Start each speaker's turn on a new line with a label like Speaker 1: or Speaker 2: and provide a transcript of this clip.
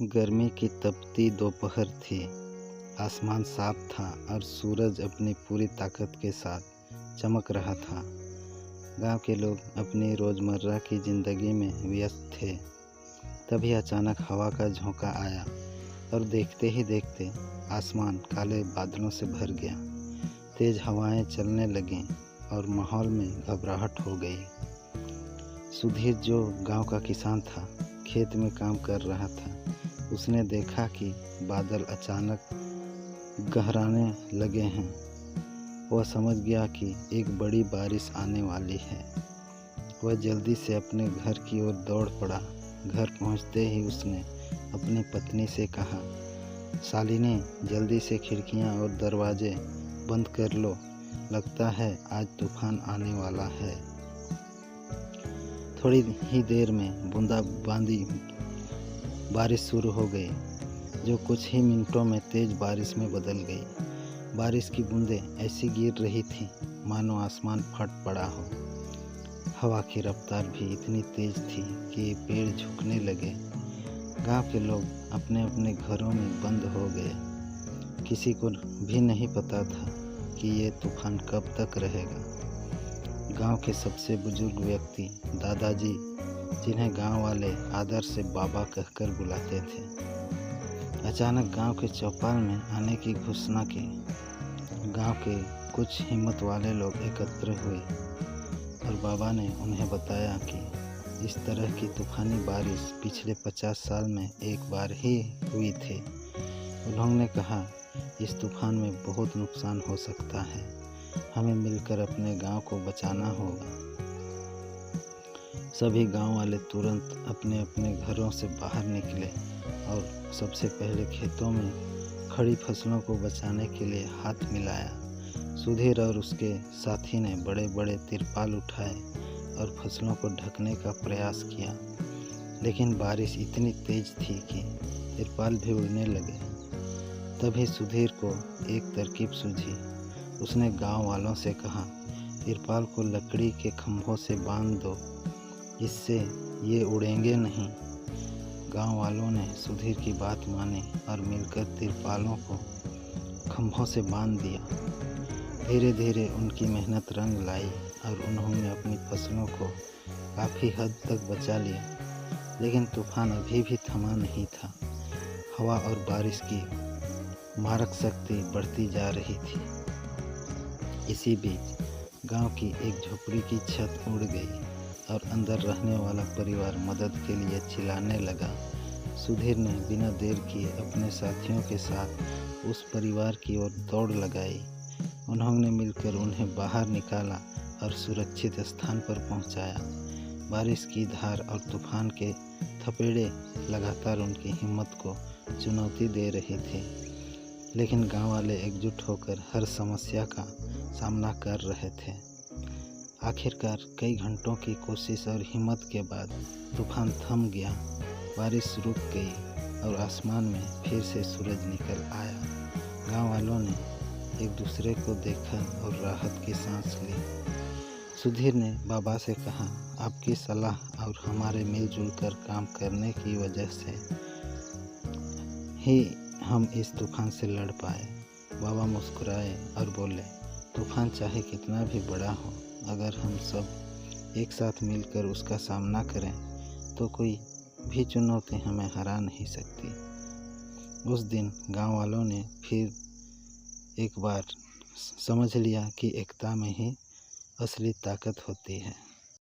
Speaker 1: गर्मी की तपती दोपहर थी। आसमान साफ था और सूरज अपनी पूरी ताकत के साथ चमक रहा था। गांव के लोग अपनी रोज़मर्रा की ज़िंदगी में व्यस्त थे। तभी अचानक हवा का झोंका आया और देखते ही देखते आसमान काले बादलों से भर गया। तेज़ हवाएं चलने लगीं और माहौल में घबराहट हो गई। सुधीर, जो गांव का किसान था, खेत में काम कर रहा था। उसने देखा कि बादल अचानक गहराने लगे हैं। वह समझ गया कि एक बड़ी बारिश आने वाली है। वह जल्दी से अपने घर की ओर दौड़ पड़ा। घर पहुंचते ही उसने अपनी पत्नी से कहा, शालिनी, जल्दी से खिड़कियां और दरवाजे बंद कर लो। लगता है आज तूफान आने वाला है। थोड़ी ही देर में बूंदाबांदी बारिश शुरू हो गई, जो कुछ ही मिनटों में तेज़ बारिश में बदल गई। बारिश की बूंदें ऐसी गिर रही थीं मानो आसमान फट पड़ा हो। हवा की रफ्तार भी इतनी तेज़ थी कि पेड़ झुकने लगे। गांव के लोग अपने अपने घरों में बंद हो गए। किसी को भी नहीं पता था कि ये तूफान कब तक रहेगा। गांव के सबसे बुजुर्ग व्यक्ति दादाजी, जिन्हें गांव वाले आदर से बाबा कहकर बुलाते थे, अचानक गांव के चौपाल में आने की घोषणा की। गांव के कुछ हिम्मत वाले लोग एकत्र हुए और बाबा ने उन्हें बताया कि इस तरह की तूफानी बारिश पिछले 50 साल में एक बार ही हुई थी। उन्होंने कहा, इस तूफान में बहुत नुकसान हो सकता है। हमें मिलकर अपने गांव को बचाना होगा। सभी गांव वाले तुरंत अपने अपने घरों से बाहर निकले और सबसे पहले खेतों में खड़ी फसलों को बचाने के लिए हाथ मिलाया। सुधीर और उसके साथी ने बड़े बड़े तिरपाल उठाए और फसलों को ढकने का प्रयास किया, लेकिन बारिश इतनी तेज थी कि तिरपाल भी उड़ने लगे। तभी सुधीर को एक तरकीब सूझी। उसने गांव वालों से कहा, तिरपाल को लकड़ी के खंभों से बांध दो, इससे ये उड़ेंगे नहीं। गांव वालों ने सुधीर की बात मानी और मिलकर तिरपालों को खंभों से बांध दिया। धीरे धीरे उनकी मेहनत रंग लाई और उन्होंने अपनी फसलों को काफ़ी हद तक बचा लिया। लेकिन तूफान अभी भी थमा नहीं था। हवा और बारिश की मारक शक्ति बढ़ती जा रही थी। इसी बीच गांव की एक झोपड़ी की छत उड़ गई और अंदर रहने वाला परिवार मदद के लिए चिल्लाने लगा। सुधीर ने बिना देर किए अपने साथियों के साथ उस परिवार की ओर दौड़ लगाई। उन्होंने मिलकर उन्हें बाहर निकाला और सुरक्षित स्थान पर पहुंचाया। बारिश की धार और तूफान के थपेड़े लगातार उनकी हिम्मत को चुनौती दे रही थी, लेकिन गांव वाले एकजुट होकर हर समस्या का सामना कर रहे थे। आखिरकार कई घंटों की कोशिश और हिम्मत के बाद तूफान थम गया। बारिश रुक गई और आसमान में फिर से सूरज निकल आया। गांव वालों ने एक दूसरे को देखा और राहत की सांस ली। सुधीर ने बाबा से कहा, आपकी सलाह और हमारे मिलजुल कर काम करने की वजह से ही हम इस तूफान से लड़ पाए। बाबा मुस्कुराए और बोले, तूफान चाहे कितना भी बड़ा हो, अगर हम सब एक साथ मिलकर उसका सामना करें तो कोई भी चुनौती हमें हरा नहीं सकती। उस दिन गांव वालों ने फिर एक बार समझ लिया कि एकता में ही असली ताकत होती है।